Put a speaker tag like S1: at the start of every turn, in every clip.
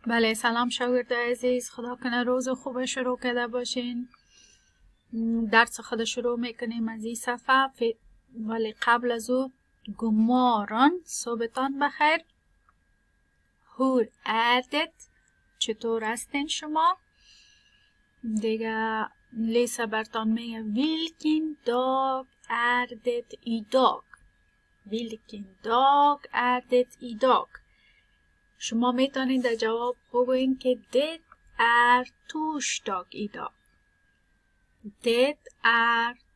S1: بله، سلام شاگرد عزیز، خدا کنه روز خوب شروع کرده باشین. درس خود شروع میکنیم از این صفحه، ولی قبل از او گماران صبحتان بخیر. هور اردت، چطور هستین شما؟ دیگه لیسا برتان میگه ویلکین داگ اردت ای داگ. ویلکین داگ اردت ای داگ. شما میتونید در جواب بگوین که dit torsdag idag. Det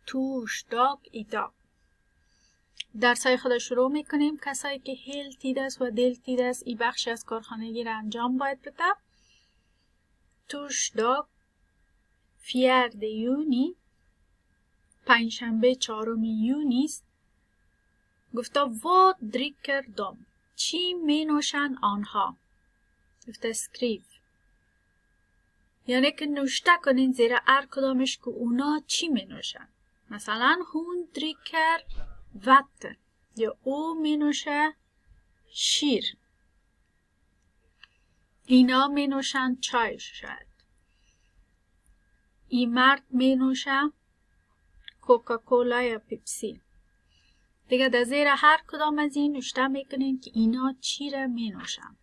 S1: torsdag idag. درسای خود شروع میکنیم. کسایی که هیلتید است و دلتید است این بخش از کارخانگی را انجام باید بده. torsdag 4 juni، پنجشنبه 4 یونی است. گفته vad dricker de؟ چی می نوشند آنها؟ گفته skriv، یعنی که نوشته کنین زیر هر کدامش که اونا چی می نوشن. مثلا هون دریکر واتر، یا او می نوشه شیر. اینا می نوشن چای شاید. این مرد می نوشه کوکاکولا یا پیپسی. دیگه در زیر هر کدام از این نوشته میکنین که اینا چی را می نوشن.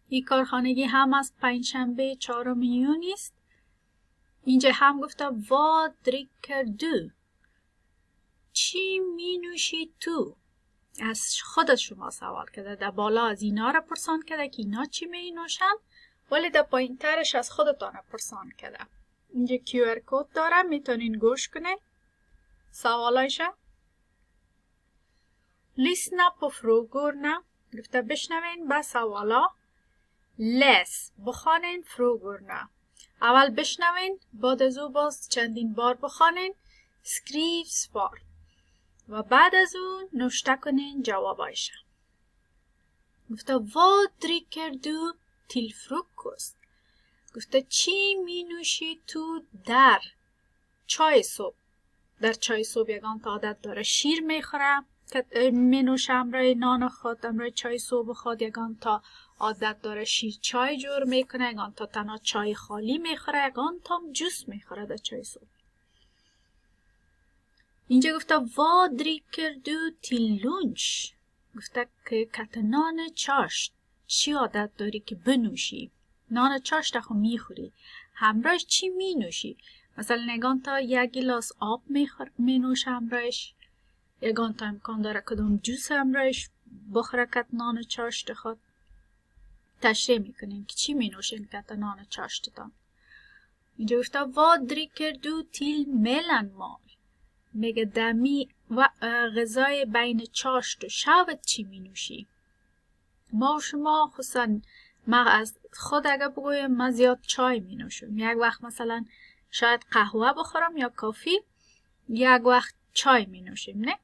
S1: این کارخانگی هم از پنجشنبه 4 یونی است. اینجا هم گفته vad dricker du؟ چی می نوشی تو؟ از خودت شما سوال کرده. در بالا از اینا را پرسان کرده که اینا چی می نوشن، ولی در پایین ترش از خودتان را پرسان کرده. اینجا QR کد داره، میتونین گوش کنین سوالایشه. لیسنا på frågorna، گفته بشنوین با سوالا. لس، بخوانین frågorna. اول بشنوین، بعد از او باز چندین بار بخوانین. skriv svar، و بعد از اون نوشته کنین جوابایش. گفته vad dricker du till frukost؟ گفته چی می نوشی تو در چای صبح؟ در چای صبح یگان تا عادت داره شیر میخوره که می نوشه امرای نان خود، امرای چای صبح خود. یگان تا عادت داره شیر چای جور میکنه، یگان تا تنها چای خالی میخوره، یگان تا جوس میخوره در چای صبح. اینجا گفته vad dricker du till lunch؟ گفته که کت نان چاشت چی عادت داری که بنوشی؟ نان چاشت خو میخوری، همراهش چی می نوشی؟ مثلا یگان تا یک گلاس آب می نوشه همراهش، یگان تا امکان داره کدام جوس همراهش بخوره کت نان چاشت خود. تشریح میکنین که چی می نوشین کت نان چاشتتان. اینجا گفته vad dricker du till mellanmål؟ میگه دمی و غذای بین چاشت و شبت چی می نوشی؟ ما و شما خصوصا ما از خود اگه بگویم من زیاد چای می نوشم. یک وقت مثلا شاید قهوه بخورم یا کافی، یک وقت چای می نوشیم، نه؟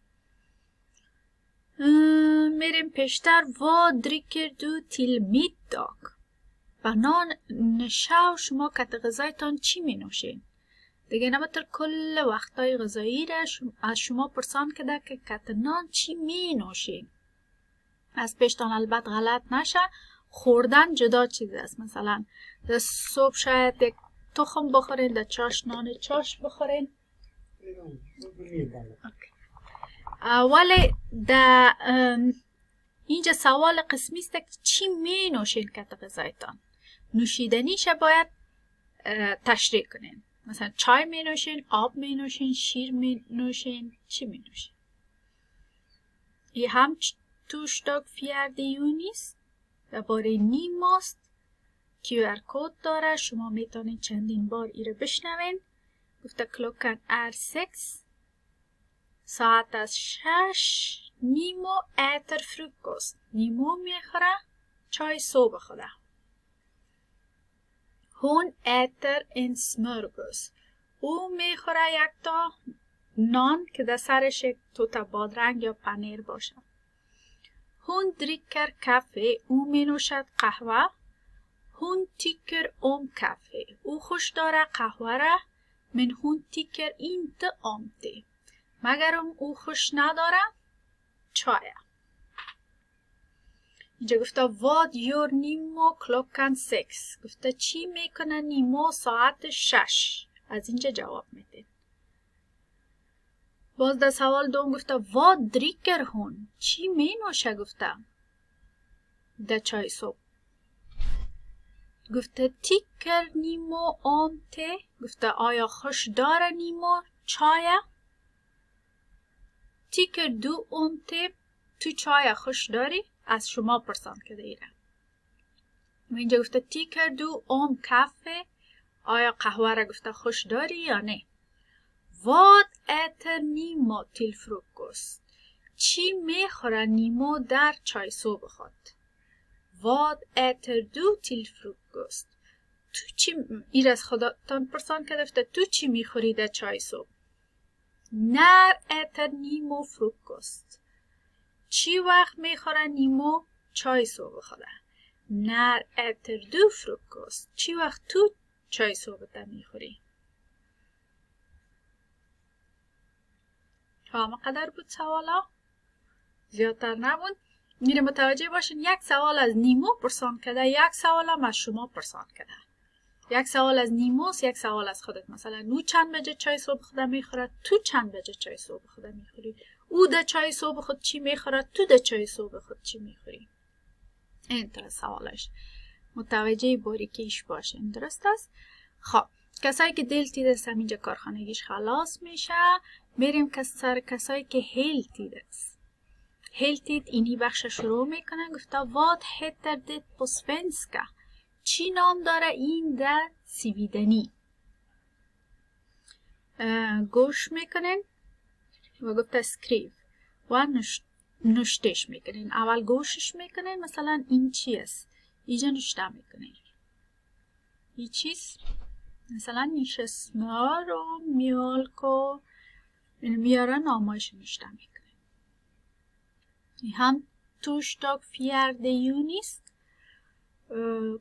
S1: میریم پیشتر. vad dricker du till middag؟ بنان نشاو شما کت غذایتان چی می نوشین؟ دیگه نباید کل وقتای غذایی را از شما پرسان کرده که کت نان چی می نوشین. از پیشتان البته غلط نشه. خوردن جدا چیز است. مثلا در صبح شاید یک تخم بخورین، در چاش نان چاش بخورین، ولی در اینجا سوال قسمی است که چی می نوشین کت غذایتان. نوشیدنیش باید تشریح کنین. مثلا چای می نوشین، آب می نوشین، شیر می نوشین، چی می نوشین؟ این هم torsdag 4 juni است. درباره نیم است. QR کد داره، شما میتونید چندین بار ایره بشنوین. گفته klockan är 6، ساعت از 6. نیمو äter frukost، نیمو میخوره چای صبح خوده. hon äter en smörgås، او میخوره یک تا نان که در سرش یک توتا بادرنگ یا پنیر باشه. hon dricker kaffe، او می نوشد قهوه. hon tycker om kaffe، او خوش داره قهوه را. men hon tycker inte om det، مگرم او خوش نداره چای. اینجا گفته what your نیمو klockan 6. گفته چی میکنه نیمو ساعت 6. از اینجا جواب میده. باز در سوال دوم گفته what dricker hon. چی می نوشه گفته در چای صبح. گفته تیکر نیمو آمته. گفته آیا خوش داره نیمو چای؟ تیکر دو آمته. تو چای خوش داری؟ از شما پرسان کرده ایره. اینجا گفته تیکر دو آم کافه. آیا قهوه را گفته خوش داری یا نه؟ واد ایتر نیمو تیل فروکوست. چی میخوره نیمو در چای صبح خود؟ واد ایتر دو تیل فروکوست. تو چی ایر از خودتان پرسان کرده تو چی میخوری در چای صبح؟ نر ایتر نیمو فروکوست. چی وقت میخوره نیمو چای صبح خوده؟ نر ایتر دو فروکوست. چی وقت تو چای صبح تا میخوری؟ همه قدر بود سوالا؟ زیادتر نبود. میره متوجه باشین یک سوال از نیمو پرسان کرده، یک سوال هم از شما پرسان کرده. یک سوال از نیموست، یک سوال از خودت. مثلا نو چند بجه چای صبح خود میخوره؟ تو چند بجه چای صبح خود میخوری؟ او در چای صبح خود چی میخوره؟ تو در چای صبح خود چی میخوری؟ این طرح سوالش. متوجه باریکیش باشین. درست است؟ خب کسایی که دلتی دست هم اینجا کارخانگیش خلاص میشه. میریم که سر کسایی که هیلتی دست. هیلتید اینی بخش شروع میکنن. گفته وات هیتر دیت på svenska. چی نام داره این در سویدنی؟ گوش میکنن و گفته سکریف و نشتش میکنن. اول گوشش میکنن. مثلا این چی است؟ اینجا نشته میکنن. این چیز مثلا نیشه سمار و میلک و میارن نامایش نشته میکنن. این هم توش داگ 4 juni است.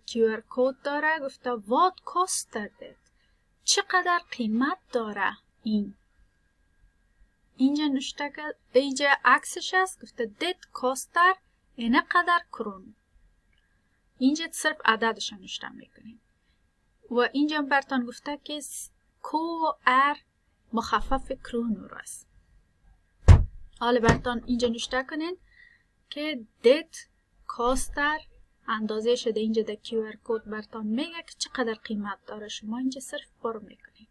S1: QR کد داره. گفته وات کاستر det. چقدر قیمت داره این؟ اینجا نشته که اینجا عکسش است. گفته det کاستر اینه قدر کرون. اینجا صرف عددش نشته میکنیم. و اینجا برتان گفته که کو ار مخفف کرون است. حالا برتان اینجا نشته کنین که det کاستر اندازه شده. اینجا در QR کد برتان میگه که چقدر قیمت داره. شما اینجا صرف پر میکنید.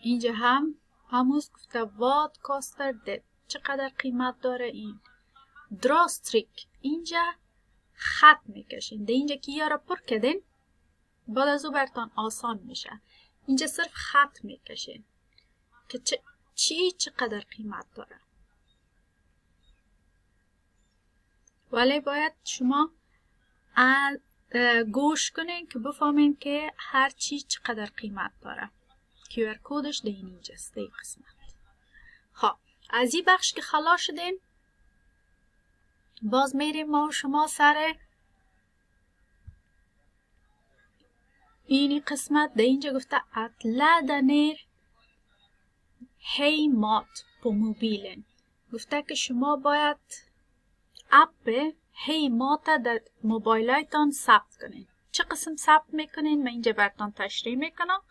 S1: اینجا هم هموز گفته وات کاستر det. چقدر قیمت داره این؟ دراستریک. اینجا خط میکشین. در اینجا که یا را پر کردین بعد از او برتان آسان میشه. اینجا صرف خط میکشین که چقدر قیمت داره. ولی باید شما گوش کنین که بفهمین که هر چی چقدر قیمت داره. QR کودش در اینجاست. در این قسمت. خب از این بخش که خلاص شدین باز میریم ما و شما سر اینی قسمت. در اینجا گفته ladda ner hej mat på mobilen. گفته که شما باید اپ هی مات در موبایلایتان ثبت کنین. چه قسم ثبت میکنین؟ من اینجا براتون تشریح میکنم.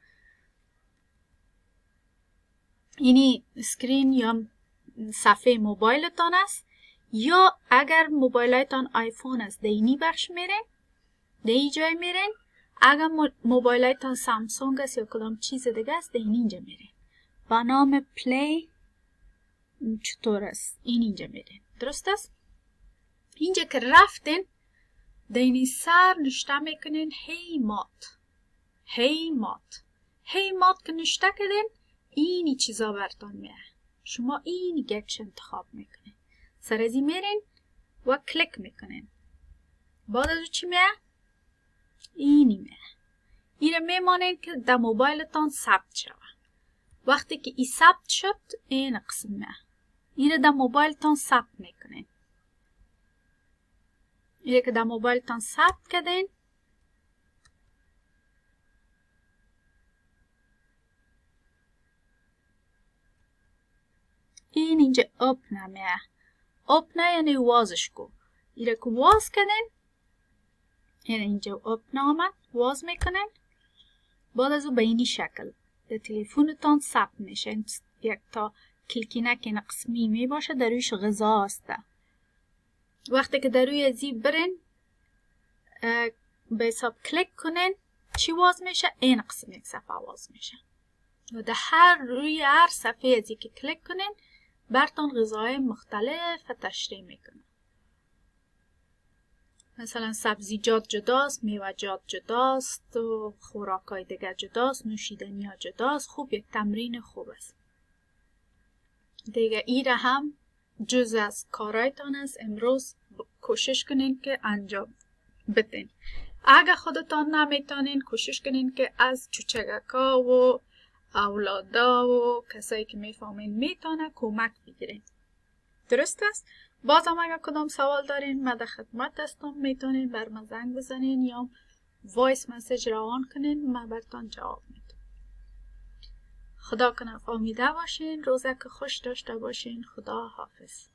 S1: اینی اسکرین یا صفحه موبایلتان است، یا اگر موبایلتان آیفون است در اینی بخش میرین، در این جای میرین. اگر موبایلتان سامسونگ است یا کدام چیز دیگه است در اینجا میرین. با نام پلی چطور است این اینجا میرین. درست است؟ اینجا که رفتین در این سر نشته میکنین هی مات. هی مات. هی مات که نشته کردین اینی چیزا برتان میه. شما اینی گکش انتخاب میکنین. سر ازی میرین و کلیک میکنین. بعد از چی میه؟ اینی میه. این میمانین که در موبایلتان ثبت شود. وقتی که این ثبت شد این قسم میه. این در موبایلتان ثبت میکنین. این که در موبایلتان ثبت کردین این اینجا اپ نمیه. اپنه یعنی وازش کو. ایره که واز کنین، یعنی اینجا اپنه آمد، واز میکنین. بعد از او به اینی شکل در تلفونتان ثبت میشه. یک تا کلکینک این قسمی می باشه، در رویش غذا هسته. وقتی که در روی ازی برین به حساب کلیک کنین، چی واز میشه؟ این قسم یک صفحه واز میشه. و در روی هر صفحه ازی که کلیک کنین برتان غذای مختلف تشریح میکنه. مثلا سبزیجات جداست، میوه‌جات جداست، و خوراکای دیگر جداست، نوشیدنی ها جداست. خوب، یک تمرین خوب است. دیگه ایره هم جز از کارایتان است. امروز کوشش کنین که انجام بدین. اگه خودتان نمیتونین، کوشش کنین که از چوچگکا و اولادا و کسایی که میفهمین میتونه کمک بگیرین. درست است؟ بازم اگه کدام سوال دارین من در خدمت هستم. میتونین بر من زنگ بزنین یا وایس مسیج روان کنین، من برتان جواب میدم. خدا کنه فهمیده باشین. روزک خوش داشته باشین. خدا حافظ.